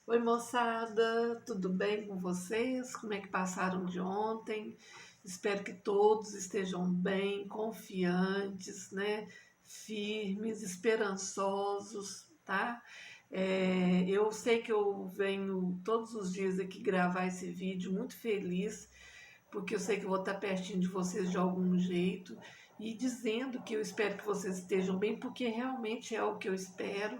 Oi, moçada, tudo bem com vocês? Como é que passaram de ontem? Espero que todos estejam bem, confiantes, né? Firmes, esperançosos, tá? Eu sei que eu venho todos os dias aqui gravar esse vídeo muito feliz, porque eu sei que eu vou estar pertinho de vocês de algum jeito e dizendo que eu espero que vocês estejam bem, porque realmente é o que eu espero.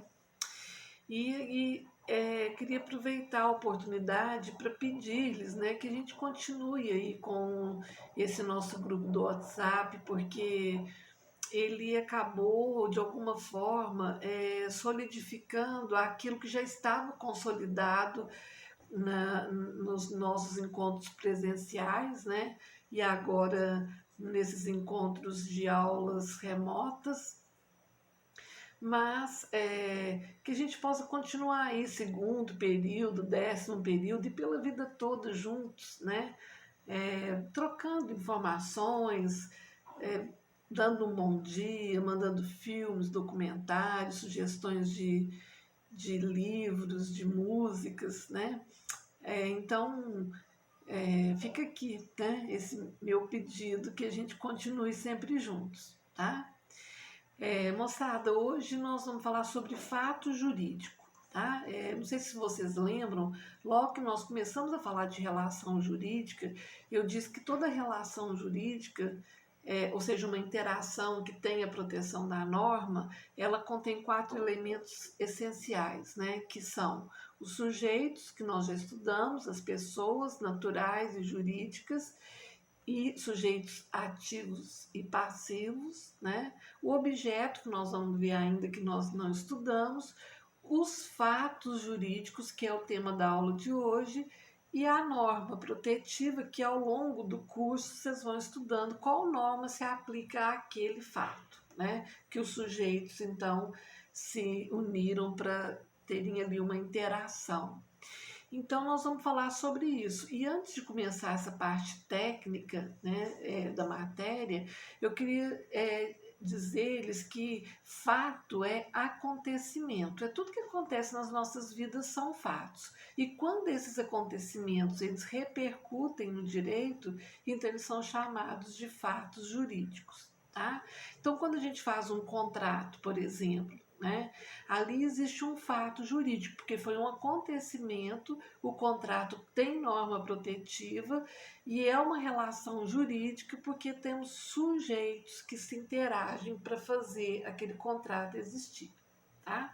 Queria aproveitar a oportunidade para pedir-lhes, né, que a gente continue aí com esse nosso grupo do WhatsApp, porque ele acabou, de alguma forma, solidificando aquilo que já estava consolidado nos nossos encontros presenciais, né? E agora nesses encontros de aulas remotas, mas que a gente possa continuar aí segundo período, décimo período e pela vida toda juntos, né? Trocando informações, é, dando um bom dia, mandando filmes, documentários, sugestões de livros, de músicas, né? Então, fica aqui, né? Esse meu pedido que a gente continue sempre juntos, tá? Moçada, hoje nós vamos falar sobre fato jurídico, tá? Não sei se vocês lembram, logo que nós começamos a falar de relação jurídica, eu disse que toda relação jurídica, ou seja, uma interação que tenha proteção da norma, ela contém 4 elementos essenciais, né? Que são os sujeitos, que nós já estudamos, as pessoas naturais e jurídicas, e sujeitos ativos e passivos, né? O objeto, que nós vamos ver ainda que nós não estudamos, os fatos jurídicos, que é o tema da aula de hoje, e a norma protetiva, que ao longo do curso vocês vão estudando qual norma se aplica àquele fato, né? Que os sujeitos, então, se uniram para terem ali uma interação. Então, nós vamos falar sobre isso. E antes de começar essa parte técnica, né, da matéria, eu queria dizer-lhes que fato é acontecimento. É tudo que acontece nas nossas vidas são fatos. E quando esses acontecimentos eles repercutem no direito, então eles são chamados de fatos jurídicos. Tá? Então, quando a gente faz um contrato, por exemplo, né? Ali existe um fato jurídico, porque foi um acontecimento, o contrato tem norma protetiva e é uma relação jurídica porque temos sujeitos que se interagem para fazer aquele contrato existir. Tá?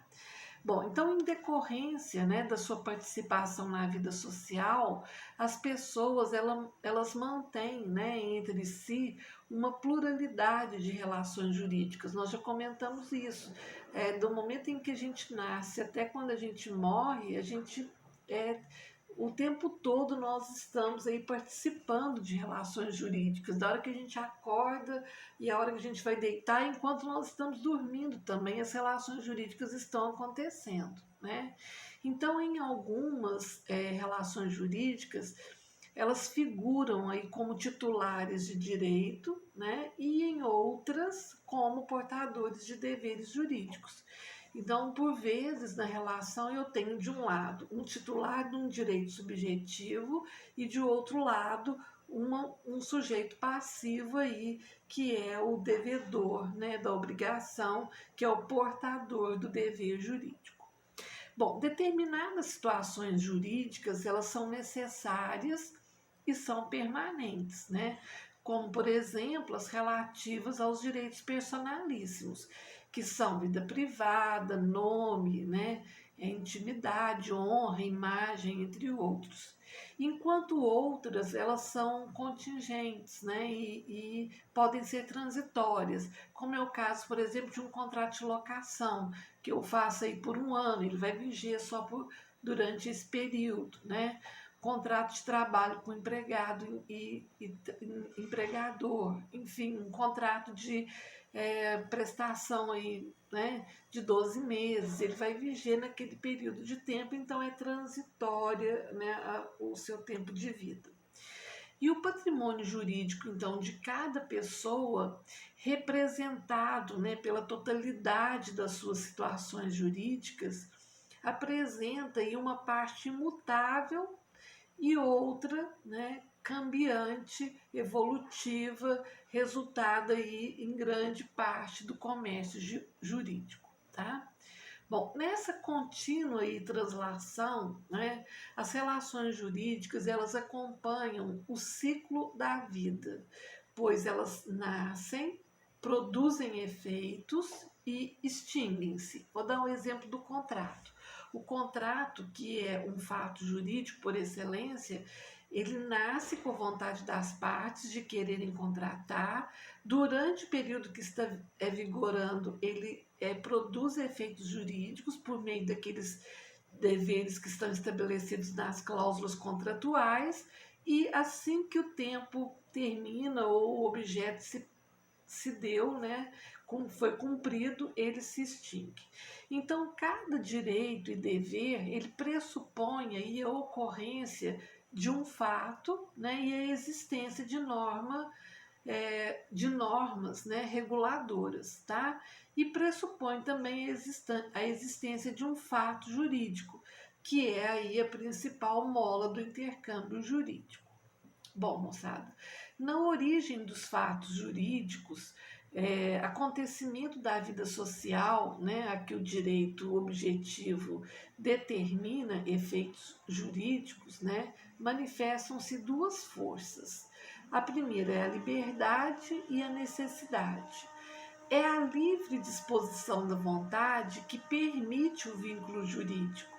Bom, então, em decorrência, né, da sua participação na vida social, as pessoas elas mantêm, né, entre si uma pluralidade de relações jurídicas. Nós já comentamos isso. Do momento em que a gente nasce até quando a gente morre, a gente é, o tempo todo nós estamos aí participando de relações jurídicas, da hora que a gente acorda e a hora que a gente vai deitar, enquanto nós estamos dormindo também, as relações jurídicas estão acontecendo, né? Então, em algumas relações jurídicas, elas figuram aí como titulares de direito, né? E em outras como portadores de deveres jurídicos. Então, por vezes, na relação, eu tenho de um lado um titular de um direito subjetivo e de outro lado um sujeito passivo aí, que é o devedor, né, da obrigação, que é o portador do dever jurídico. Bom, determinadas situações jurídicas, elas são necessárias e são permanentes, né? Como, por exemplo, as relativas aos direitos personalíssimos, que são vida privada, nome, né? Intimidade, honra, imagem, entre outros. Enquanto outras, elas são contingentes, né? E podem ser transitórias, como é o caso, por exemplo, de um contrato de locação, que eu faço aí por um ano, ele vai viger só durante esse período, né? Contrato de trabalho com empregado e empregador, enfim, um contrato de prestação aí, né, de 12 meses, ele vai viger naquele período de tempo, então é transitória, né, o seu tempo de vida. E o patrimônio jurídico, então, de cada pessoa, representado, né, pela totalidade das suas situações jurídicas, apresenta aí uma parte imutável e outra, né, cambiante, evolutiva, resultada aí em grande parte do comércio jurídico, tá? Bom, nessa contínua aí translação, né, as relações jurídicas elas acompanham o ciclo da vida, pois elas nascem, produzem efeitos e extinguem-se. Vou dar um exemplo do contrato. O contrato, que é um fato jurídico por excelência, ele nasce com a vontade das partes de quererem contratar. Durante o período que está vigorando, ele produz efeitos jurídicos por meio daqueles deveres que estão estabelecidos nas cláusulas contratuais, e assim que o tempo termina ou o objeto se deu, né, foi cumprido, ele se extingue. Então, cada direito e dever, ele pressupõe aí a ocorrência de um fato, né, e a existência de normas, né, reguladoras, tá? E pressupõe também a existência de um fato jurídico, que é aí a principal mola do intercâmbio jurídico. Bom, moçada, na origem dos fatos jurídicos, acontecimento da vida social, né, a que o direito objetivo determina efeitos jurídicos, né, manifestam-se duas forças. A primeira é a liberdade e a necessidade. É a livre disposição da vontade que permite o vínculo jurídico,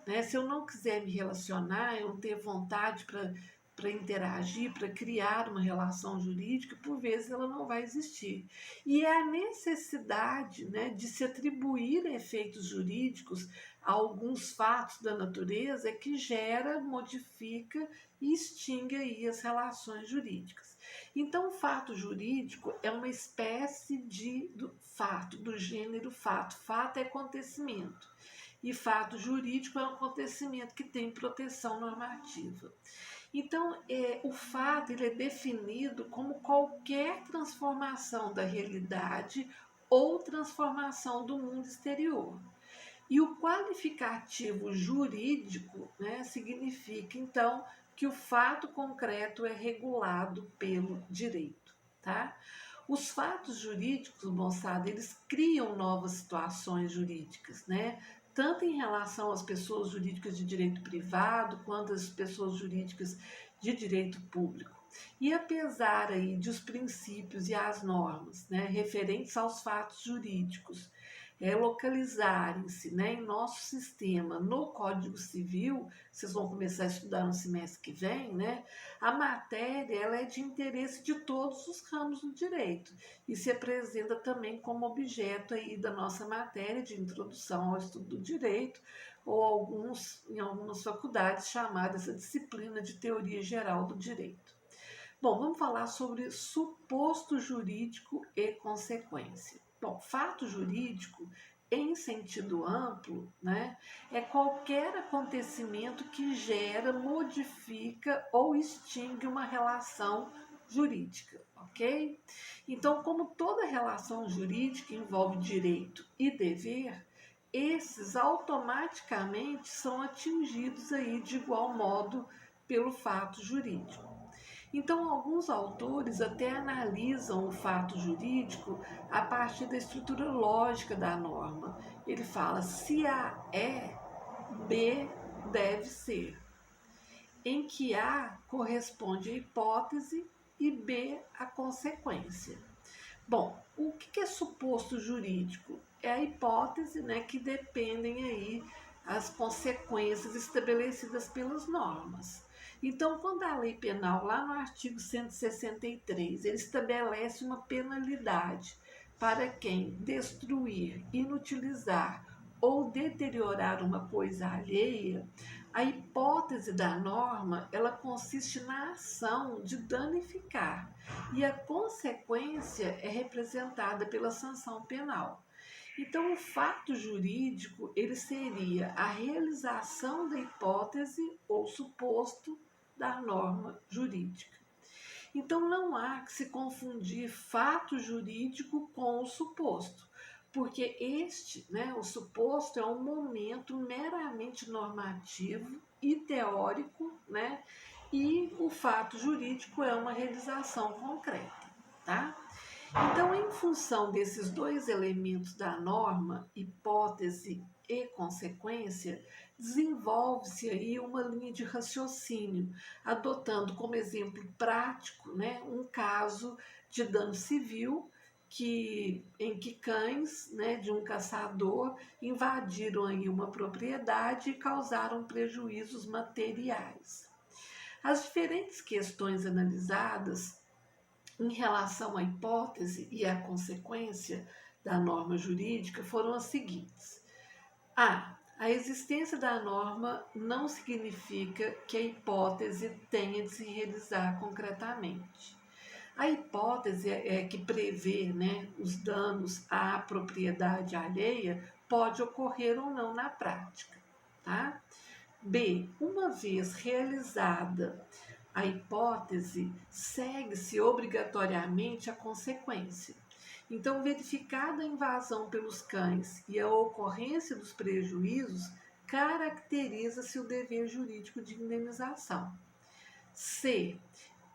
né? Se eu não quiser me relacionar, eu não ter vontade para interagir, para criar uma relação jurídica, por vezes ela não vai existir. E é a necessidade, né, de se atribuir efeitos jurídicos a alguns fatos da natureza que gera, modifica e extingue aí as relações jurídicas. Então, o fato jurídico é uma espécie de fato, do gênero fato. Fato é acontecimento. E fato jurídico é um acontecimento que tem proteção normativa. Então, o fato ele é definido como qualquer transformação da realidade ou transformação do mundo exterior. E o qualificativo jurídico, né, significa, então, que o fato concreto é regulado pelo direito, tá? Os fatos jurídicos, moçada, eles criam novas situações jurídicas, né? Tanto em relação às pessoas jurídicas de direito privado, quanto às pessoas jurídicas de direito público. E apesar aí de os princípios e as normas, né, referentes aos fatos jurídicos, localizarem-se, né, em nosso sistema, no Código Civil, vocês vão começar a estudar no semestre que vem, né, a matéria ela é de interesse de todos os ramos do direito e se apresenta também como objeto aí da nossa matéria de introdução ao estudo do direito, ou em algumas faculdades chamada essa disciplina de teoria geral do direito. Bom, vamos falar sobre suposto jurídico e consequência. Bom, fato jurídico, em sentido amplo, né, é qualquer acontecimento que gera, modifica ou extingue uma relação jurídica, ok? Então, como toda relação jurídica envolve direito e dever, esses automaticamente são atingidos aí de igual modo pelo fato jurídico. Então, alguns autores até analisam o fato jurídico a partir da estrutura lógica da norma. Ele fala: se A é, B deve ser, em que A corresponde à hipótese e B à consequência. Bom, o que é suposto jurídico? É a hipótese, né, que dependem aí as consequências estabelecidas pelas normas. Então, quando a lei penal, lá no artigo 163, ele estabelece uma penalidade para quem destruir, inutilizar ou deteriorar uma coisa alheia, a hipótese da norma, ela consiste na ação de danificar e a consequência é representada pela sanção penal. Então, o fato jurídico, ele seria a realização da hipótese ou suposto da norma jurídica. Então, não há que se confundir fato jurídico com o suposto, porque este, né, o suposto, é um momento meramente normativo e teórico, né, e o fato jurídico é uma realização concreta, tá? Então, em função desses dois elementos da norma, hipótese e consequência, desenvolve-se aí uma linha de raciocínio, adotando como exemplo prático, né, um caso de dano civil em que cães, né, de um caçador invadiram aí uma propriedade e causaram prejuízos materiais. As diferentes questões analisadas em relação à hipótese e à consequência da norma jurídica foram as seguintes. A existência da norma não significa que a hipótese tenha de se realizar concretamente. A hipótese que prevê, né, os danos à propriedade alheia pode ocorrer ou não na prática. Tá? B. Uma vez realizada a hipótese, segue-se obrigatoriamente a consequência. Então, verificada a invasão pelos cães e a ocorrência dos prejuízos, caracteriza-se o dever jurídico de indenização. C.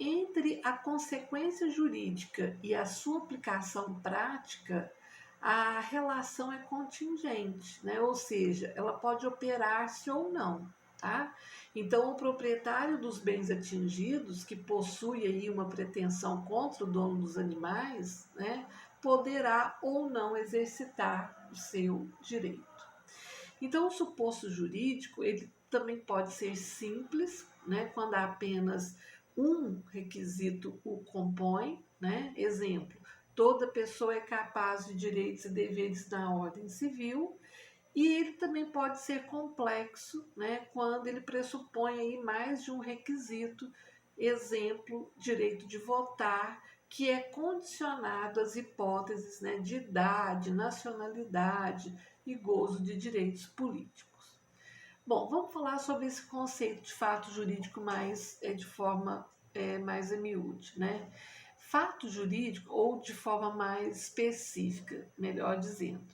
Entre a consequência jurídica e a sua aplicação prática, a relação é contingente, né? Ou seja, ela pode operar-se ou não. Tá? Então, o proprietário dos bens atingidos, que possui aí uma pretensão contra o dono dos animais, né, poderá ou não exercitar o seu direito. Então, o suposto jurídico, ele também pode ser simples, né, quando apenas um requisito o compõe, né? Exemplo, toda pessoa é capaz de direitos e deveres na ordem civil, e ele também pode ser complexo, né, quando ele pressupõe aí mais de um requisito, exemplo, direito de votar, que é condicionado às hipóteses, né, de idade, nacionalidade e gozo de direitos políticos. Bom, vamos falar sobre esse conceito de fato jurídico mais de forma mais a miúde, né? Fato jurídico, ou de forma mais específica, melhor dizendo.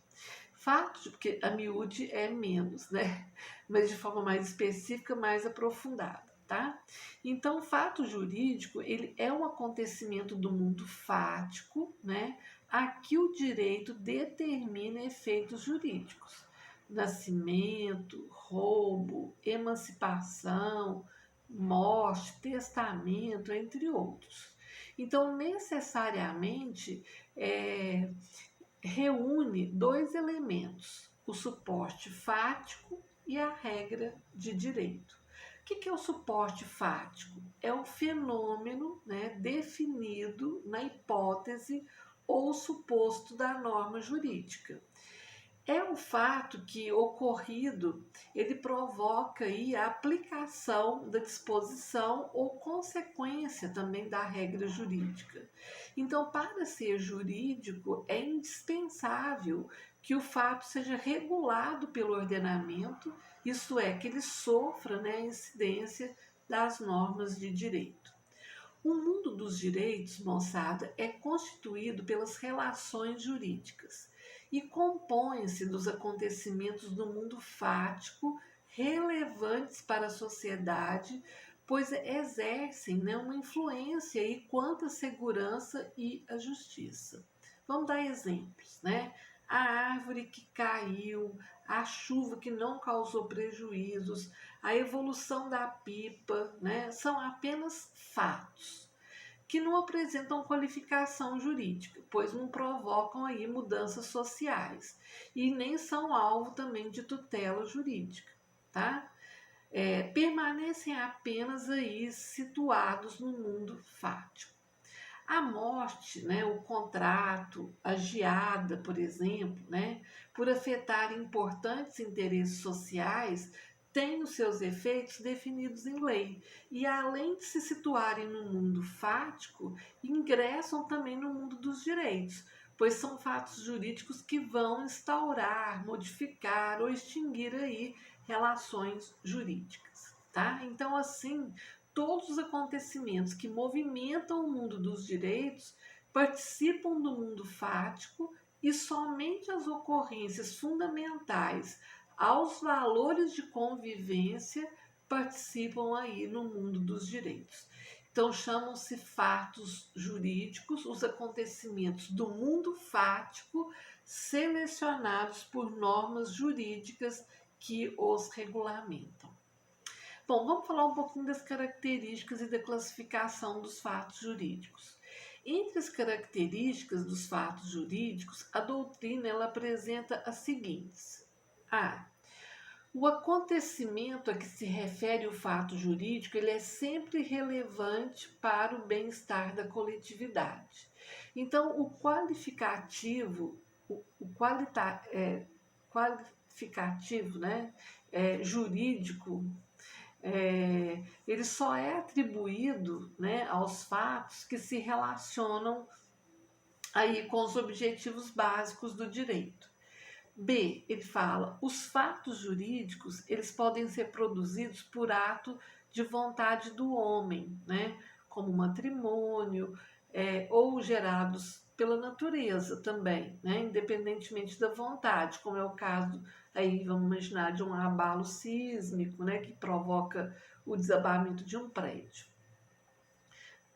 Fato, porque a miúde é menos, né? Mas de forma mais específica, mais aprofundada, tá? Então, o fato jurídico, ele é um acontecimento do mundo fático, né? A que o direito determina efeitos jurídicos. Nascimento, roubo, emancipação, morte, testamento, entre outros. Então, necessariamente, reúne dois elementos, o suporte fático e a regra de direito. O que é o suporte fático? É o fenômeno, né, definido na hipótese ou suposto da norma jurídica. É um fato que, ocorrido, ele provoca aí a aplicação da disposição ou consequência também da regra jurídica. Então, para ser jurídico, é indispensável que o fato seja regulado pelo ordenamento, isto é, que ele sofra, né, a incidência das normas de direito. O mundo dos direitos, moçada, é constituído pelas relações jurídicas e compõe-se dos acontecimentos do mundo fático relevantes para a sociedade, pois exercem, né, uma influência aí quanto à segurança e à justiça. Vamos dar exemplos, né? A árvore que caiu, a chuva que não causou prejuízos, a evolução da pipa, né? São apenas fatos que não apresentam qualificação jurídica, pois não provocam aí mudanças sociais e nem são alvo também de tutela jurídica, tá? Permanecem apenas aí situados no mundo fático. A morte, né, o contrato, a geada, por exemplo, né, por afetar importantes interesses sociais, têm os seus efeitos definidos em lei e, além de se situarem no mundo fático, ingressam também no mundo dos direitos, pois são fatos jurídicos que vão instaurar, modificar ou extinguir aí relações jurídicas, tá? Então, assim, todos os acontecimentos que movimentam o mundo dos direitos participam do mundo fático e somente as ocorrências fundamentais aos valores de convivência participam aí no mundo dos direitos. Então, chamam-se fatos jurídicos os acontecimentos do mundo fático selecionados por normas jurídicas que os regulamentam. Bom, vamos falar um pouquinho das características e da classificação dos fatos jurídicos. Entre as características dos fatos jurídicos, a doutrina ela apresenta as seguintes. A. O acontecimento a que se refere o fato jurídico ele é sempre relevante para o bem-estar da coletividade. Então, o qualificativo, qualificativo jurídico, ele só é atribuído, né, aos fatos que se relacionam aí com os objetivos básicos do direito. B, ele fala, os fatos jurídicos, eles podem ser produzidos por ato de vontade do homem, né? Como matrimônio, ou gerados pela natureza também, né? Independentemente da vontade, como é o caso, aí vamos imaginar, de um abalo sísmico, né? Que provoca o desabamento de um prédio.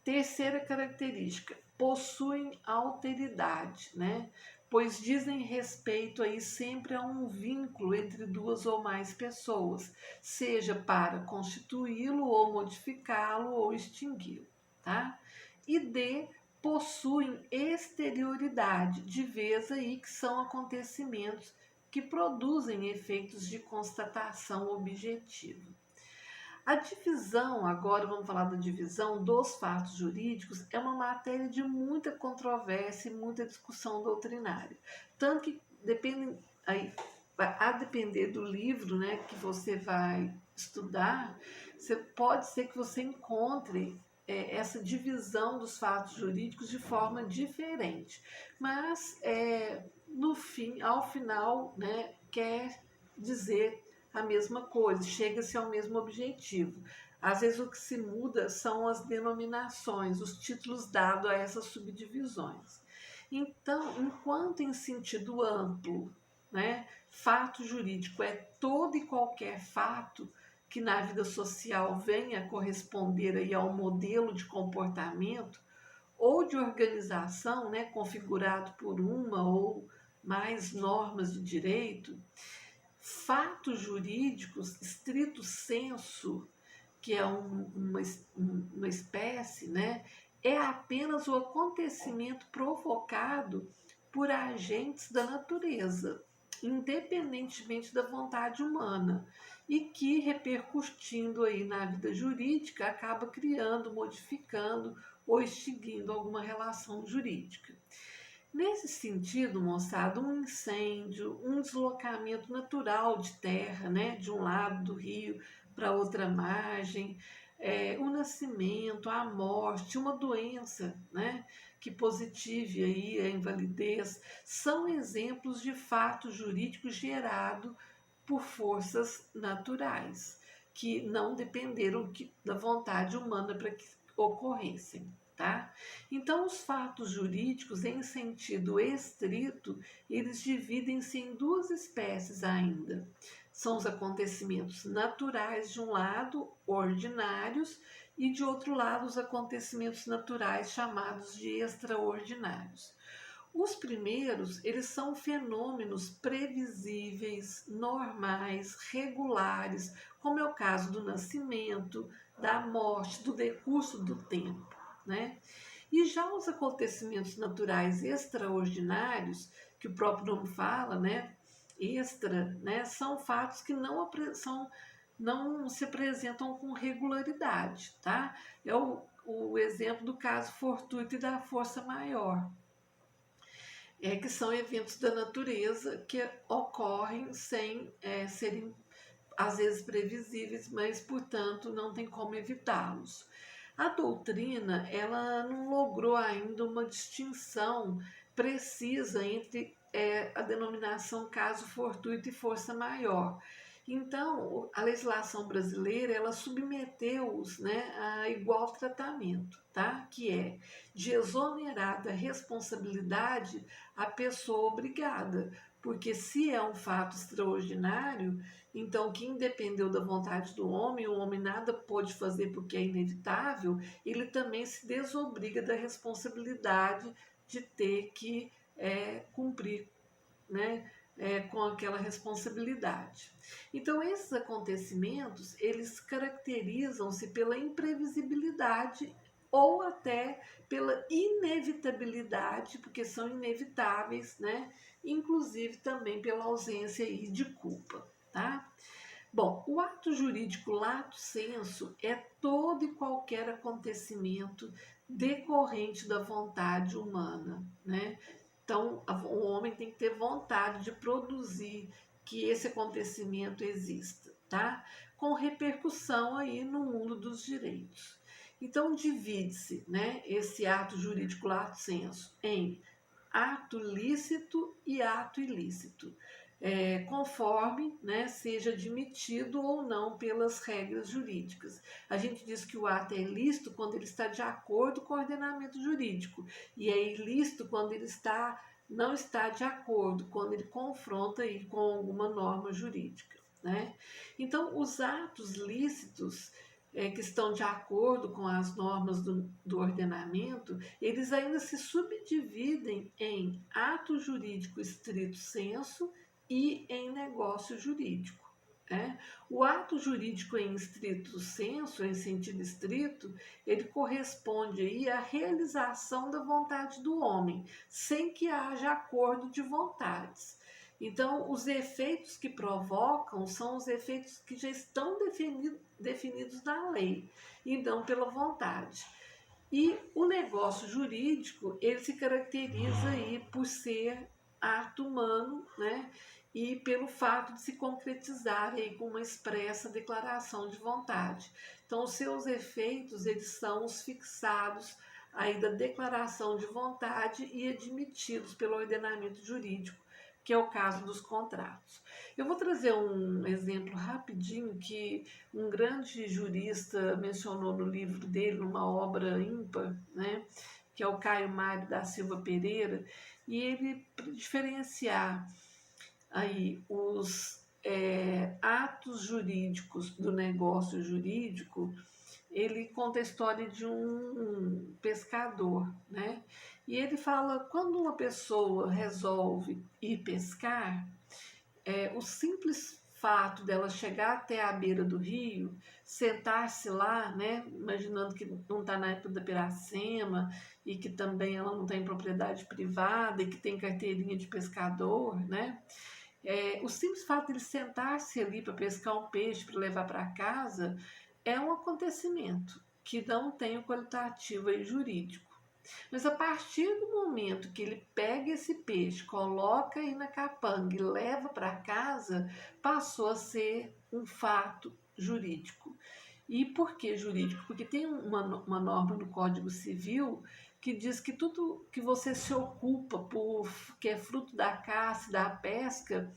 Terceira característica, possuem alteridade, né? Pois dizem respeito aí sempre a um vínculo entre duas ou mais pessoas, seja para constituí-lo ou modificá-lo ou extingui-lo, tá? E D, possuem exterioridade, de vez aí que são acontecimentos que produzem efeitos de constatação objetiva. A divisão, agora vamos falar da divisão dos fatos jurídicos, é uma matéria de muita controvérsia e muita discussão doutrinária. Tanto que depende, a depender do livro, né, que você vai estudar, pode ser que você encontre essa divisão dos fatos jurídicos de forma diferente. Mas, no fim, ao final, né, quer dizer a mesma coisa, chega-se ao mesmo objetivo. Às vezes o que se muda são as denominações, os títulos dados a essas subdivisões. Então, enquanto em sentido amplo, né, fato jurídico é todo e qualquer fato que na vida social venha corresponder aí ao modelo de comportamento ou de organização, né, configurado por uma ou mais normas de direito, fatos jurídicos, estrito sensu, que é uma espécie, né, é apenas o acontecimento provocado por agentes da natureza, independentemente da vontade humana, e que, repercutindo aí na vida jurídica, acaba criando, modificando ou extinguindo alguma relação jurídica. Nesse sentido, moçada, um incêndio, um deslocamento natural de terra, né, de um lado do rio para outra margem, o nascimento, a morte, uma doença, né, que positive aí a invalidez, são exemplos de fato jurídico gerado por forças naturais, que não dependeram da vontade humana para que ocorressem. Tá? Então, os fatos jurídicos, em sentido estrito, eles dividem-se em duas espécies ainda. São os acontecimentos naturais de um lado, ordinários, e de outro lado, os acontecimentos naturais chamados de extraordinários. Os primeiros, eles são fenômenos previsíveis, normais, regulares, como é o caso do nascimento, da morte, do decurso do tempo. Né? E já os acontecimentos naturais extraordinários, que o próprio nome fala, né? Extra, né? São fatos que não se apresentam com regularidade. Tá? É o exemplo do caso fortuito e da força maior. Que são eventos da natureza que ocorrem sem serem, às vezes, previsíveis, mas, portanto, não tem como evitá-los. A doutrina ela não logrou ainda uma distinção precisa entre a denominação caso fortuito e força maior. Então, a legislação brasileira, ela submeteu-os, né, a igual tratamento, tá? Que é de exonerar da responsabilidade a pessoa obrigada, porque se é um fato extraordinário, então quem dependeu da vontade do homem, o homem nada pôde fazer porque é inevitável, ele também se desobriga da responsabilidade de ter que cumprir, né, com aquela responsabilidade. Então, esses acontecimentos, eles caracterizam-se pela imprevisibilidade ou até pela inevitabilidade, porque são inevitáveis, né? Inclusive também pela ausência aí de culpa, tá? Bom, o ato jurídico lato sensu é todo e qualquer acontecimento decorrente da vontade humana, né? Então, o homem tem que ter vontade de produzir que esse acontecimento exista, tá? Com repercussão aí no mundo dos direitos. Então, divide-se, né, esse ato jurídico lato sensu em ato lícito e ato ilícito, conforme, né, seja admitido ou não pelas regras jurídicas. A gente diz que o ato é ilícito quando ele está de acordo com o ordenamento jurídico, e é ilícito quando ele não está de acordo, quando ele confronta aí com alguma norma jurídica, né? Então, os atos lícitos que estão de acordo com as normas do ordenamento, eles ainda se subdividem em ato jurídico estrito sensu e em negócio jurídico. Né? O ato jurídico em estrito sensu, em sentido estrito, ele corresponde aí à realização da vontade do homem, sem que haja acordo de vontades. Então, os efeitos que provocam são os efeitos que já estão definidos na lei, e não pela vontade. E o negócio jurídico, ele se caracteriza aí por ser ato humano, né? E pelo fato de se concretizar aí com uma expressa declaração de vontade. Então, os seus efeitos, eles são os fixados aí da declaração de vontade e admitidos pelo ordenamento jurídico, que é o caso dos contratos. Eu vou trazer um exemplo rapidinho que um grande jurista mencionou no livro dele, numa obra ímpar, né, que é o Caio Mário da Silva Pereira, e ele, para diferenciar aí os atos jurídicos do negócio jurídico, ele conta a história de um pescador, né? E ele fala, quando uma pessoa resolve ir pescar, o simples fato dela chegar até a beira do rio, sentar-se lá, né, imaginando que não está na época da Piracema e que também ela não tem propriedade privada e que tem carteirinha de pescador, né, o simples fato de ele sentar-se ali para pescar um peixe para levar para casa é um acontecimento que não tem o qualitativo aí jurídico. Mas a partir do momento que ele pega esse peixe, coloca aí na capanga e leva para casa, passou a ser um fato jurídico. E por que jurídico? Porque tem uma norma no Código Civil que diz que tudo que você se ocupa que é fruto da caça e da pesca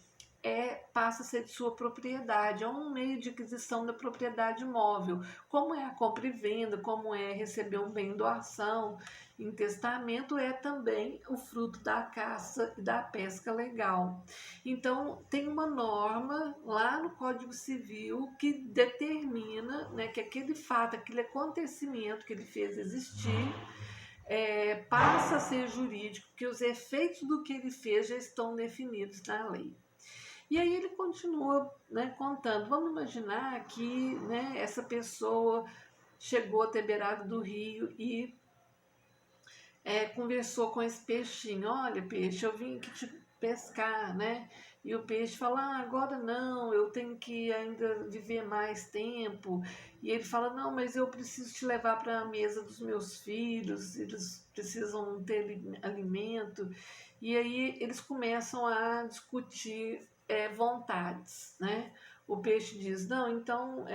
passa a ser de sua propriedade, é um meio de aquisição da propriedade móvel, como é a compra e venda, como é receber um bem em doação, em testamento, é também o fruto da caça e da pesca legal. Então, tem uma norma lá no Código Civil que determina, né, que aquele fato, aquele acontecimento que ele fez existir, passa a ser jurídico, que os efeitos do que ele fez já estão definidos na lei. E aí ele continua, né, contando. Vamos imaginar que, né, essa pessoa chegou até a beirada do rio e conversou com esse peixinho. Olha, peixe, eu vim aqui te pescar, né? E o peixe fala, agora não, eu tenho que ainda viver mais tempo. E ele fala, não, mas eu preciso te levar para a mesa dos meus filhos, eles precisam ter alimento. E aí eles começam a discutir vontades, né? O peixe diz, não, então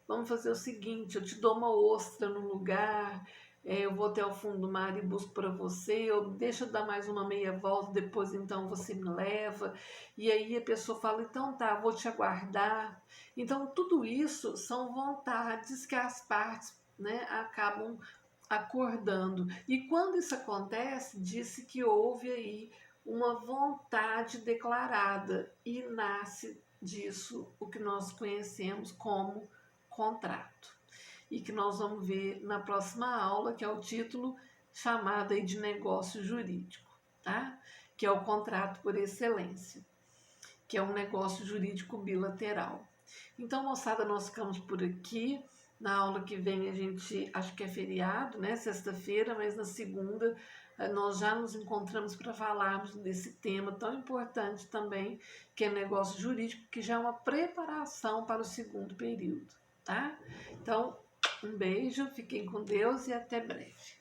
vamos fazer o seguinte, eu te dou uma ostra no lugar, eu vou até o fundo do mar e busco para você, ou deixa eu dar mais uma meia volta, depois então você me leva. E aí a pessoa fala, então tá, vou te aguardar. Então tudo isso são vontades que as partes, né, acabam acordando. E quando isso acontece, disse que houve aí uma vontade declarada e nasce disso o que nós conhecemos como contrato. E que nós vamos ver na próxima aula, que é o título chamado aí de negócio jurídico, tá? Que é o contrato por excelência, que é um negócio jurídico bilateral. Então, moçada, nós ficamos por aqui. Na aula que vem a gente, acho que é feriado, né? Sexta-feira, mas na segunda nós já nos encontramos para falarmos desse tema tão importante também, que é negócio jurídico, que já é uma preparação para o segundo período, tá? Então, um beijo, fiquem com Deus e até breve.